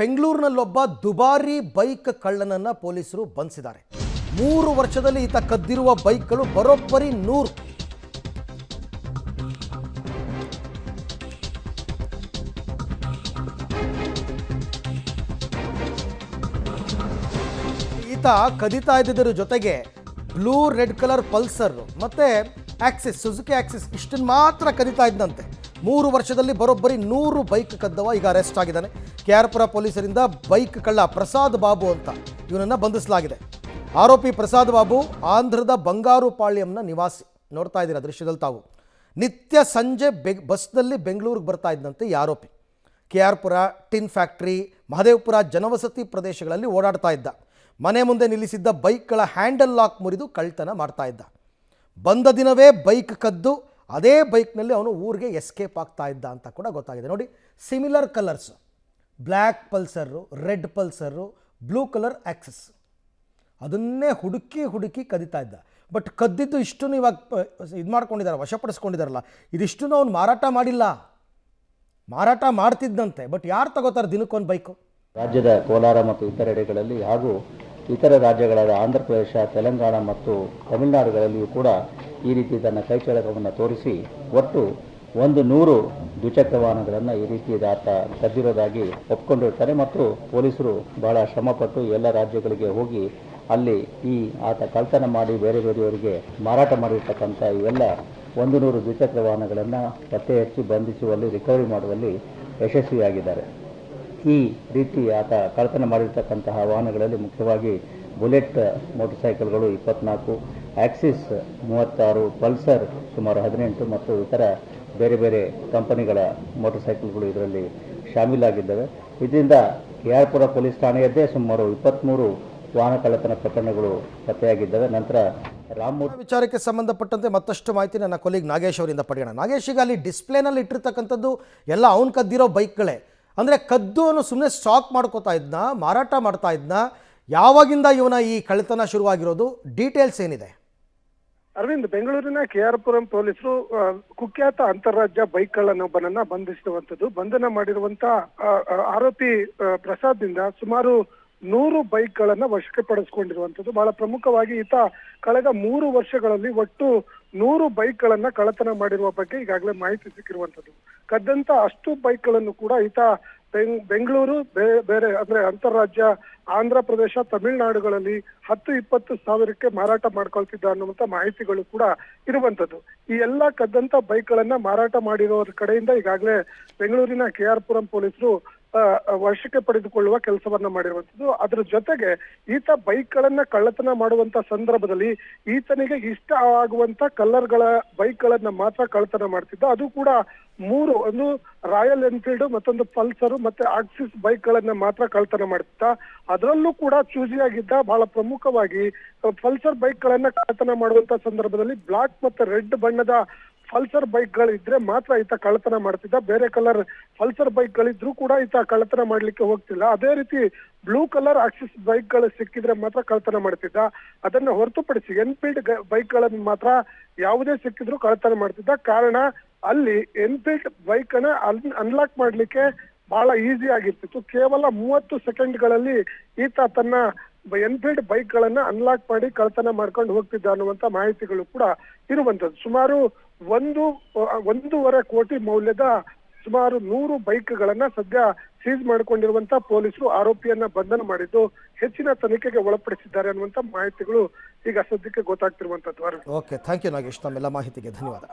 ಬೆಂಗಳೂರಿನಲ್ಲೊಬ್ಬ ದುಬಾರಿ ಬೈಕ್ ಕಳ್ಳನನ್ನ ಪೊಲೀಸರು ಬಂಧಿಸಿದ್ದಾರೆ. 3 ವರ್ಷದಲ್ಲಿ ಈತ ಕದ್ದಿರುವ ಬೈಕ್ಗಳು ಬರೋಬ್ಬರಿ 100. ಈತ ಕದಿತಾ ಇದ್ದಿದ್ದರ ಜೊತೆಗೆ ಬ್ಲೂ ರೆಡ್ ಕಲರ್ ಪಲ್ಸರ್ ಮತ್ತೆ ಆಕ್ಸಿಸ್, ಸುಜುಕಿ ಆಕ್ಸಿಸ್ ಇಷ್ಟನ್ನು ಮಾತ್ರ ಕದಿತಾ ಇದ್ದಂತೆ. 3 ವರ್ಷದಲ್ಲಿ ಬರೋಬ್ಬರಿ 100 ಬೈಕ್ ಕದ್ದವ ಈಗ ಅರೆಸ್ಟ್ ಆಗಿದ್ದಾನೆ. ಕೆಆರ್ಪುರ ಪೊಲೀಸರಿಂದ ಬೈಕ್ ಕಳ್ಳ ಪ್ರಸಾದ್ ಬಾಬು ಅಂತ ಇವನನ್ನು ಬಂಧಿಸಲಾಗಿದೆ. ಆರೋಪಿ ಪ್ರಸಾದ್ ಬಾಬು ಆಂಧ್ರದ ಬಂಗಾರುಪಾಳ್ಯಂನ ನಿವಾಸಿ. ನೋಡ್ತಾ ಇದ್ದೀರಾ ದೃಶ್ಯದಲ್ಲಿ ತಾವು. ನಿತ್ಯ ಸಂಜೆ ಬಸ್ನಲ್ಲಿ ಬೆಂಗಳೂರಿಗೆ ಬರ್ತಾ ಇದ್ದಂತೆ ಈ ಆರೋಪಿ ಕೆಆರ್ಪುರ, ಟಿನ್ ಫ್ಯಾಕ್ಟ್ರಿ, ಮಹದೇವಪುರ ಜನವಸತಿ ಪ್ರದೇಶಗಳಲ್ಲಿ ಓಡಾಡ್ತಾ ಇದ್ದ. ಮನೆ ಮುಂದೆ ನಿಲ್ಲಿಸಿದ್ದ ಬೈಕ್ಗಳ ಹ್ಯಾಂಡಲ್ ಲಾಕ್ ಮುರಿದು ಕಳ್ತನ ಮಾಡ್ತಾ ಇದ್ದ. ಬಂದ ದಿನವೇ ಬೈಕ್ ಕದ್ದು ಅದೇ ಬೈಕ್ನಲ್ಲಿ ಅವನು ಊರಿಗೆ ಎಸ್ಕೇಪ್ ಆಗ್ತಾ ಇದ್ದ ಅಂತ ಕೂಡ ಗೊತ್ತಾಗಿದೆ. ನೋಡಿ, similar colours, black Pulsar, red Pulsar, blue colour Axis, ಅದನ್ನೇ ಹುಡುಕಿ ಕದೀತಾ ಇದ್ದ. ಬಟ್ ಕದ್ದಿದ್ದು ಇಷ್ಟನ್ನು ಇವಾಗ ಇದು ಮಾಡ್ಕೊಂಡಿದ್ದಾರೆ, ವಶಪಡಿಸ್ಕೊಂಡಿದ್ದಾರಲ್ಲ, ಇದಿಷ್ಟನ್ನು ಅವನು ಮಾರಾಟ ಮಾಡಿಲ್ಲ, ಮಾರಾಟ ಮಾಡ್ತಿದ್ದಂತೆ. ಬಟ್ ಯಾರು ತಗೋತಾರೆ ದಿನಕ್ಕೊಂದು ಬೈಕು? ರಾಜ್ಯದ ಕೋಲಾರ ಮತ್ತು ಇತರೆಡೆಗಳಲ್ಲಿ ಹಾಗೂ ಇತರ ರಾಜ್ಯಗಳಾದ ಆಂಧ್ರ ಪ್ರದೇಶ, ತೆಲಂಗಾಣ ಮತ್ತು ತಮಿಳುನಾಡುಗಳಲ್ಲಿಯೂ ಕೂಡ ಈ ರೀತಿ ತನ್ನ ಕೈಚಳಕವನ್ನು ತೋರಿಸಿ ಒಟ್ಟು 100 ದ್ವಿಚಕ್ರ ವಾಹನಗಳನ್ನು ಈ ರೀತಿ ಆತ ಕದ್ದಿರೋದಾಗಿ ಒಪ್ಕೊಂಡಿರ್ತಾರೆ. ಮತ್ತು ಪೊಲೀಸರು ಬಹಳ ಶ್ರಮಪಟ್ಟು ಎಲ್ಲ ರಾಜ್ಯಗಳಿಗೆ ಹೋಗಿ ಅಲ್ಲಿ ಆತ ಕಳ್ತನ ಮಾಡಿ ಬೇರೆಯವರಿಗೆ ಮಾರಾಟ ಮಾಡಿರ್ತಕ್ಕಂಥ ಇವೆಲ್ಲ 100 ದ್ವಿಚಕ್ರ ವಾಹನಗಳನ್ನು ಪತ್ತೆ ಹಚ್ಚಿ ಬಂಧಿಸುವಲ್ಲಿ, ರಿಕವರಿ ಮಾಡುವಲ್ಲಿ ಯಶಸ್ವಿಯಾಗಿದ್ದಾರೆ. ಈ ರೀತಿ ಆತ ಕಳ್ಳತನ ಮಾಡಿರ್ತಕ್ಕಂತಹ ವಾಹನಗಳಲ್ಲಿ ಮುಖ್ಯವಾಗಿ ಬುಲೆಟ್ ಮೋಟರ್ ಸೈಕಲ್ಗಳು 24, ಆಕ್ಸಿಸ್ 36, ಪಲ್ಸರ್ ಸುಮಾರು 18 ಮತ್ತು ಇತರ ಬೇರೆ ಬೇರೆ ಕಂಪನಿಗಳ ಮೋಟರ್ ಸೈಕಲ್ಗಳು ಇದರಲ್ಲಿ ಶಾಮೀಲಾಗಿದ್ದಾವೆ. ಇದರಿಂದ ಕೆಆರ್ಪುರ ಪೊಲೀಸ್ ಠಾಣೆಯದ್ದೇ ಸುಮಾರು 23 ವಾಹನ ಕಳ್ಳತನ ಪ್ರಕರಣಗಳು ಪತ್ತೆಯಾಗಿದ್ದಾವೆ. ನಂತರ ವಿಚಾರಕ್ಕೆ ಸಂಬಂಧಪಟ್ಟಂತೆ ಮತ್ತಷ್ಟು ಮಾಹಿತಿ ನನ್ನ ಕೊಲೀಗ್ ನಾಗೇಶ್ ಅವರಿಂದ ಪಡೆಯೋಣ. ನಾಗೇಶ್, ಈಗ ಅಲ್ಲಿ ಡಿಸ್ಪ್ಲೇನಲ್ಲಿ ಇಟ್ಟಿರ್ತಕ್ಕಂಥದ್ದು ಎಲ್ಲ ಅವ್ನು ಕದ್ದಿರೋ ಬೈಕ್ಗಳೇ. ಅಂದರೆ ಕದ್ದು ಅವನು ಸುಮ್ಮನೆ ಸ್ಟಾಕ್ ಮಾಡ್ಕೋತಾ ಇದ್ನ, ಮಾರಾಟ ಮಾಡ್ತಾ ಇದ್ನ? ಯಾವಾಗಿಂದ ಇವನ ಈ ಕಳ್ಳತನ ಶುರುವಾಗಿರೋದು? ಡೀಟೇಲ್ಸ್ ಏನಿದೆ? ಅರವಿಂದ್, ಬೆಂಗಳೂರಿನ ಕೆಆರ್ಪುರಂ ಪೊಲೀಸರು ಕುಖ್ಯಾತ ಅಂತಾರಾಜ್ಯ ಬೈಕ್ ಕಳ್ಳನೊಬ್ಬನನ್ನ ಬಂಧಿಸಿರುವಂತದ್ದು. ಬಂಧನ ಮಾಡಿರುವಂತ ಆರೋಪಿ ಪ್ರಸಾದ್ನಿಂದ ಸುಮಾರು 100 ಬೈಕ್ಗಳನ್ನ ವಶಕ್ಕೆ ಪಡಿಸ್ಕೊಂಡಿರುವಂತದ್ದು. ಬಹಳ ಪ್ರಮುಖವಾಗಿ ಈತ ಕಳೆದ 3 ವರ್ಷಗಳಲ್ಲಿ ಒಟ್ಟು 100 ಬೈಕ್ಗಳನ್ನ ಕಳ್ಳತನ ಮಾಡಿರುವ ಬಗ್ಗೆ ಈಗಾಗಲೇ ಮಾಹಿತಿ ಸಿಕ್ಕಿರುವಂತದ್ದು. ಕದ್ದಂತ ಅಷ್ಟು ಬೈಕ್ಗಳನ್ನು ಕೂಡ ಈತ ಬೆಂಗಳೂರು, ಬೇರೆ ಅಂದ್ರೆ ಅಂತಾರಾಜ್ಯ ಆಂಧ್ರ ಪ್ರದೇಶ, ತಮಿಳುನಾಡುಗಳಲ್ಲಿ 10-20 ಸಾವಿರಕ್ಕೆ ಮಾರಾಟ ಮಾಡ್ಕೊಳ್ತಿದ್ದ ಅನ್ನುವಂತ ಮಾಹಿತಿಗಳು ಕೂಡ ಇರುವಂತದ್ದು. ಈ ಎಲ್ಲಾ ಕದ್ದಂತ ಬೈಕ್ಗಳನ್ನ ಮಾರಾಟ ಮಾಡಿರೋರ ಕಡೆಯಿಂದ ಈಗಾಗಲೇ ಬೆಂಗಳೂರಿನ ಕೆಆರ್ಪುರಂ ಪೊಲೀಸರು ವಶಕ್ಕೆ ಪಡೆದುಕೊಳ್ಳುವ ಕೆಲಸವನ್ನ ಮಾಡಿರುವಂತದ್ದು. ಅದ್ರ ಜೊತೆಗೆ ಈತ ಬೈಕ್ಗಳನ್ನ ಕಳ್ಳತನ ಮಾಡುವಂತ ಸಂದರ್ಭದಲ್ಲಿ ಈತನಿಗೆ ಇಷ್ಟ ಆಗುವಂತ ಕಲರ್ಗಳ ಬೈಕ್ಗಳನ್ನ ಮಾತ್ರ ಕಳ್ಳತನ ಮಾಡ್ತಿದ್ದ. ಅದು ಕೂಡ 3, ಒಂದು ರಾಯಲ್ ಎನ್ಫೀಲ್ಡ್, ಮತ್ತೊಂದು ಪಲ್ಸರ್ ಮತ್ತೆ ಆಕ್ಸಿಸ್ ಬೈಕ್ಗಳನ್ನ ಮಾತ್ರ ಕಳ್ಳತನ ಮಾಡ್ತಿದ್ದ. ಅದರಲ್ಲೂ ಕೂಡ ಚೂಸಿಯಾಗಿದ್ದ. ಬಹಳ ಪ್ರಮುಖವಾಗಿ ಪಲ್ಸರ್ ಬೈಕ್ಗಳನ್ನ ಕಳ್ಳತನ ಮಾಡುವಂತ ಸಂದರ್ಭದಲ್ಲಿ ಬ್ಲಾಕ್ ಮತ್ತೆ ರೆಡ್ ಬಣ್ಣದ ಪಲ್ಸರ್ ಬೈಕ್ಗಳಿದ್ರೆ ಮಾತ್ರ ಈತ ಕಳ್ಳತನ ಮಾಡ್ತಿದ್ದ. ಬೇರೆ ಕಲರ್ ಪಲ್ಸರ್ ಬೈಕ್ಗಳಿದ್ರು ಕೂಡ ಈತ ಕಳ್ಳತನ ಮಾಡ್ಲಿಕ್ಕೆ ಹೋಗ್ತಿಲ್ಲ. ಅದೇ ರೀತಿ ಬ್ಲೂ ಕಲರ್ ಆಕ್ಸಿಸ್ ಬೈಕ್ಗಳು ಸಿಕ್ಕಿದ್ರೆ ಮಾತ್ರ ಕಳ್ಳತನ ಮಾಡ್ತಿದ್ದ. ಅದನ್ನ ಹೊರತುಪಡಿಸಿ ಎನ್ಫೀಲ್ಡ್ ಬೈಕ್ಗಳನ್ನು ಮಾತ್ರ ಯಾವುದೇ ಸಿಕ್ಕಿದ್ರು ಕಳ್ಳತನ ಮಾಡ್ತಿದ್ದ. ಕಾರಣ ಅಲ್ಲಿ ಎನ್ಫೀಲ್ಡ್ ಬೈಕ್ ಅನ್ನ ಅನ್ಲಾಕ್ ಮಾಡ್ಲಿಕ್ಕೆ ಬಹಳ ಈಸಿ ಆಗಿರ್ತಿತ್ತು. ಕೇವಲ 30 ಸೆಕೆಂಡ್ಗಳಲ್ಲಿ ಈತ ತನ್ನ ಎನ್ಫೀಲ್ಡ್ ಬೈಕ್ಗಳನ್ನ ಅನ್ಲಾಕ್ ಮಾಡಿ ಕಳ್ಳತನ ಮಾಡ್ಕೊಂಡು ಹೋಗ್ತಿದ್ದ ಅನ್ನುವಂತ ಮಾಹಿತಿಗಳು ಕೂಡ ಇರುವಂತದ್ದು. ಸುಮಾರು 1.5 ಕೋಟಿ ಮೌಲ್ಯದ ಸುಮಾರು 100 ಬೈಕ್ಗಳನ್ನ ಸದ್ಯ ಸೀಸ್ ಮಾಡಿಕೊಂಡಿರುವಂತ ಪೊಲೀಸರು ಆರೋಪಿಯನ್ನ ಬಂಧನ ಮಾಡಿದ್ದು ಹೆಚ್ಚಿನ ತನಿಖೆಗೆ ಒಳಪಡಿಸಿದ್ದಾರೆ ಅನ್ನುವಂತ ಮಾಹಿತಿಗಳು ಈಗ ಸದ್ಯಕ್ಕೆ ಗೊತ್ತಾಗ್ತಿರುವಂತದ್ದು. ಓಕೆ, ಥ್ಯಾಂಕ್ ಯು ನಾಗೇಶ್, ತಮ್ಮೆಲ್ಲ ಮಾಹಿತಿಗೆ ಧನ್ಯವಾದ.